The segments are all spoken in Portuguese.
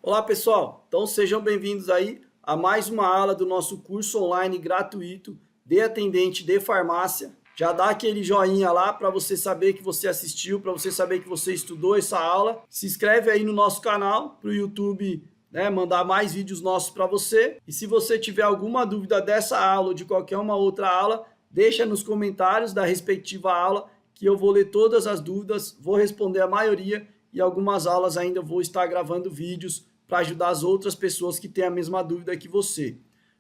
Olá pessoal, então sejam bem-vindos aí a mais uma aula do nosso curso online gratuito de atendente de farmácia. Já dá aquele joinha lá para você saber que você assistiu, para você saber que você estudou essa aula. Se inscreve aí no nosso canal para o YouTube, mandar mais vídeos nossos para você. E se você tiver alguma dúvida dessa aula ou de qualquer uma outra aula, deixa nos comentários da respectiva aula que eu vou ler todas as dúvidas, vou responder a maioria e algumas aulas ainda eu vou estar gravando vídeos para ajudar as outras pessoas que têm a mesma dúvida que você.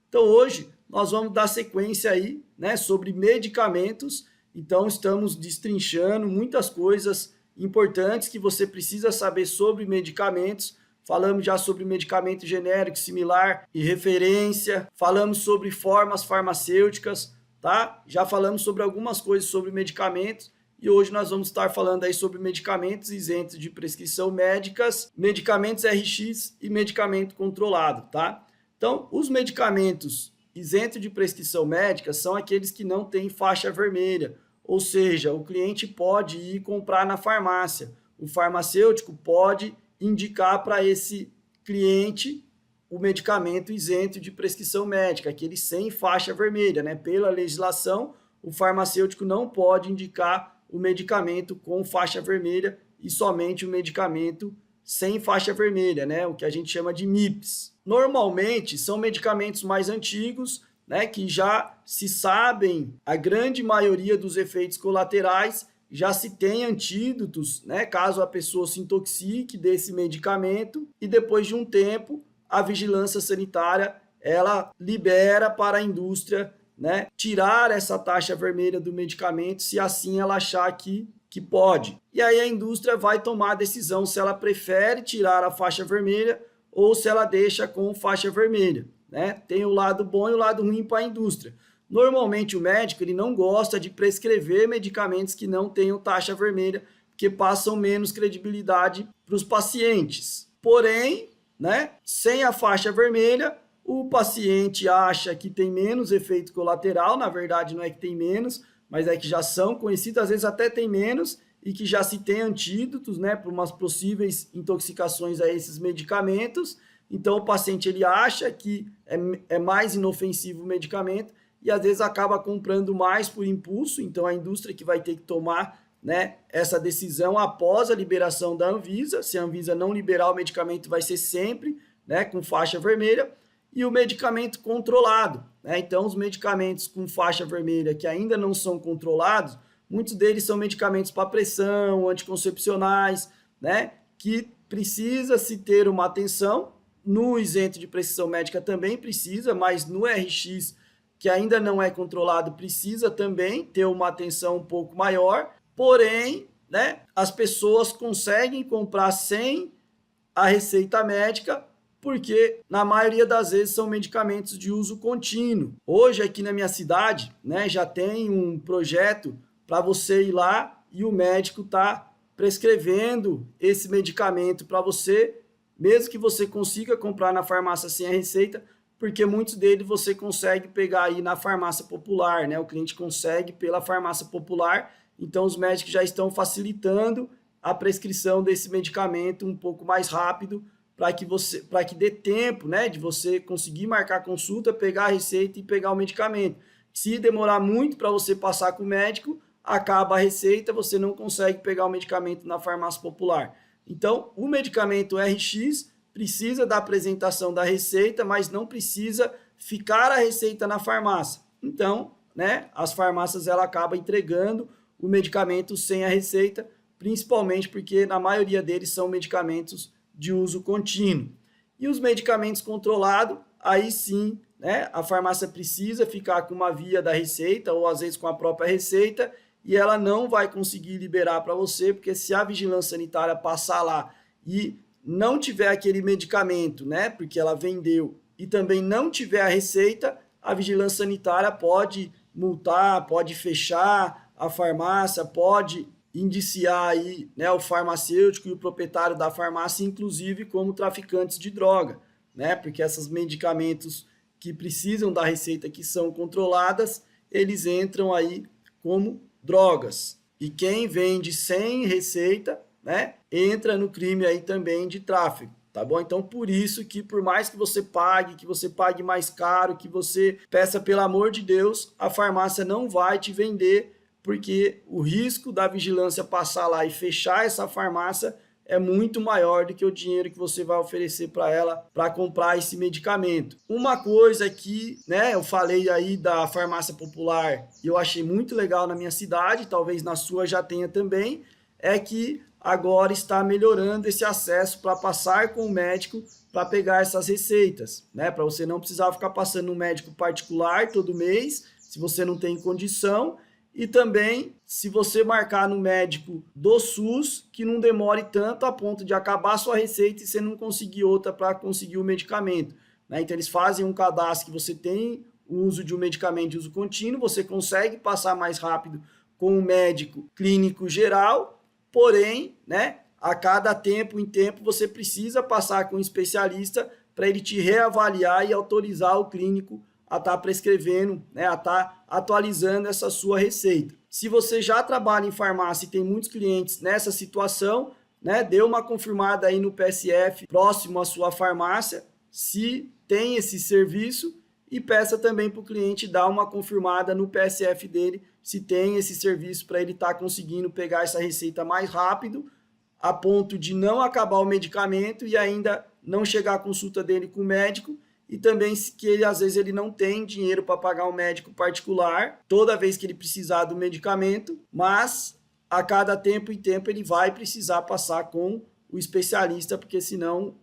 Então hoje nós vamos dar sequência aí, sobre medicamentos. Então estamos destrinchando muitas coisas importantes que você precisa saber sobre medicamentos. Falamos já sobre medicamento genérico, similar e referência. Falamos sobre formas farmacêuticas, tá? Já falamos sobre algumas coisas sobre medicamentos. E hoje nós vamos estar falando aí sobre medicamentos isentos de prescrição médicas, medicamentos RX e medicamento controlado, tá? Então, os medicamentos isentos de prescrição médica são aqueles que não têm faixa vermelha, ou seja, o cliente pode ir comprar na farmácia. O farmacêutico pode indicar para esse cliente o medicamento isento de prescrição médica, aquele sem faixa vermelha, Pela legislação, o farmacêutico não pode indicar o medicamento com faixa vermelha e somente o medicamento sem faixa vermelha, o que a gente chama de MIPS. Normalmente são medicamentos mais antigos, que já se sabem a grande maioria dos efeitos colaterais, já se tem antídotos, caso a pessoa se intoxique desse medicamento e depois de um tempo a vigilância sanitária ela libera para a indústria tirar essa taxa vermelha do medicamento, se assim ela achar que pode. E aí a indústria vai tomar a decisão se ela prefere tirar a faixa vermelha ou se ela deixa com faixa vermelha. Tem o lado bom e o lado ruim para a indústria. Normalmente o médico ele não gosta de prescrever medicamentos que não tenham taxa vermelha, porque passam menos credibilidade para os pacientes. Porém, sem a faixa vermelha, o paciente acha que tem menos efeito colateral, na verdade não é que tem menos, mas é que já são conhecidos, às vezes até tem menos, e que já se tem antídotos, para umas possíveis intoxicações a esses medicamentos. Então o paciente ele acha que é mais inofensivo o medicamento e às vezes acaba comprando mais por impulso, então a indústria que vai ter que tomar essa decisão após a liberação da Anvisa. Se a Anvisa não liberar o medicamento vai ser sempre com faixa vermelha. E o medicamento controlado, Então, os medicamentos com faixa vermelha que ainda não são controlados, muitos deles são medicamentos para pressão, anticoncepcionais, Que precisa se ter uma atenção. No isento de prescrição médica também precisa, mas no RX, que ainda não é controlado, precisa também ter uma atenção um pouco maior. Porém, as pessoas conseguem comprar sem a receita médica, porque na maioria das vezes são medicamentos de uso contínuo. Hoje aqui na minha cidade, já tem um projeto para você ir lá e o médico está prescrevendo esse medicamento para você, mesmo que você consiga comprar na farmácia sem a receita, porque muitos deles você consegue pegar aí na farmácia popular, O cliente consegue pela farmácia popular, então os médicos já estão facilitando a prescrição desse medicamento um pouco mais rápido, para que dê tempo, de você conseguir marcar a consulta, pegar a receita e pegar o medicamento. Se demorar muito para você passar com o médico, acaba a receita, você não consegue pegar o medicamento na farmácia popular. Então, o medicamento RX precisa da apresentação da receita, mas não precisa ficar a receita na farmácia. Então, as farmácias ela acaba entregando o medicamento sem a receita, principalmente porque na maioria deles são medicamentos de uso contínuo. E os medicamentos controlados, aí sim, a farmácia precisa ficar com uma via da receita ou às vezes com a própria receita e ela não vai conseguir liberar para você, porque se a vigilância sanitária passar lá e não tiver aquele medicamento, porque ela vendeu e também não tiver a receita, a vigilância sanitária pode multar, pode fechar a farmácia, pode indiciar aí, o farmacêutico e o proprietário da farmácia, inclusive como traficantes de droga, porque esses medicamentos que precisam da receita, que são controladas, eles entram aí como drogas. E quem vende sem receita, entra no crime aí também de tráfico. tá bom? Então, por isso que por mais que você pague mais caro, que você peça pelo amor de Deus, a farmácia não vai te vender, porque o risco da vigilância passar lá e fechar essa farmácia é muito maior do que o dinheiro que você vai oferecer para ela para comprar esse medicamento. Uma coisa que, né, eu falei aí da farmácia popular e eu achei muito legal na minha cidade, talvez na sua já tenha também, é que agora está melhorando esse acesso para passar com o médico para pegar essas receitas, né? Para você não precisar ficar passando no médico particular todo mês, se você não tem condição. E também, se você marcar no médico do SUS, que não demore tanto a ponto de acabar a sua receita e você não conseguir outra para conseguir o medicamento, né? Então, eles fazem um cadastro que você tem o uso de um medicamento de uso contínuo, você consegue passar mais rápido com o médico clínico geral, porém, né, a cada tempo em tempo você precisa passar com um especialista para ele te reavaliar e autorizar o clínico a estar prescrevendo, né, a estar atualizando essa sua receita. Se você já trabalha em farmácia e tem muitos clientes nessa situação, né, dê uma confirmada aí no PSF próximo à sua farmácia, se tem esse serviço, e peça também para o cliente dar uma confirmada no PSF dele, se tem esse serviço para ele estar conseguindo pegar essa receita mais rápido, a ponto de não acabar o medicamento e ainda não chegar à consulta dele com o médico, e também que ele, às vezes ele não tem dinheiro para pagar um médico particular toda vez que ele precisar do medicamento, mas a cada tempo e tempo ele vai precisar passar com o especialista, porque senão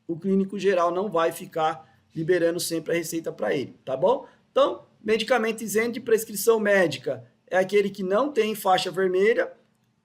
o clínico geral não vai ficar liberando sempre a receita para ele, tá bom? Então, medicamento isento de prescrição médica é aquele que não tem faixa vermelha.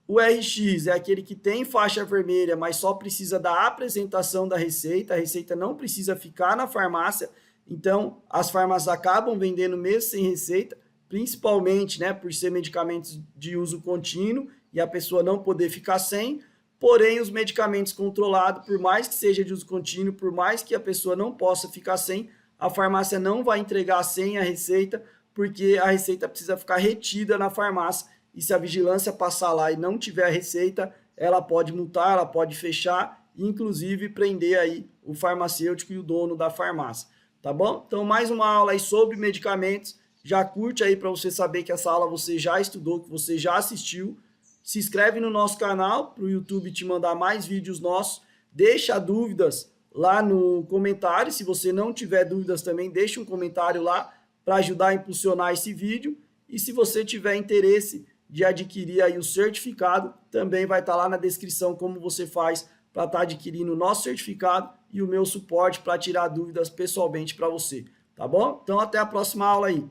O RX é aquele que tem faixa vermelha, mas só precisa da apresentação da receita. A receita não precisa ficar na farmácia. Então, as farmácias acabam vendendo mesmo sem receita, principalmente, né, por ser medicamentos de uso contínuo e a pessoa não poder ficar sem. Porém, os medicamentos controlados, por mais que seja de uso contínuo, por mais que a pessoa não possa ficar sem, a farmácia não vai entregar sem a receita, porque a receita precisa ficar retida na farmácia. E se a vigilância passar lá e não tiver a receita, ela pode multar, ela pode fechar e inclusive prender aí o farmacêutico e o dono da farmácia, tá bom? Então, mais uma aula aí sobre medicamentos. Já curte aí para você saber que essa aula você já estudou, que você já assistiu. Se inscreve no nosso canal para o YouTube te mandar mais vídeos nossos. Deixa dúvidas lá no comentário. Se você não tiver dúvidas também, deixa um comentário lá para ajudar a impulsionar esse vídeo. E se você tiver interesse de adquirir aí o certificado, também vai estar lá na descrição como você faz para estar adquirindo o nosso certificado e o meu suporte para tirar dúvidas pessoalmente para você, tá bom? Então até a próxima aula aí.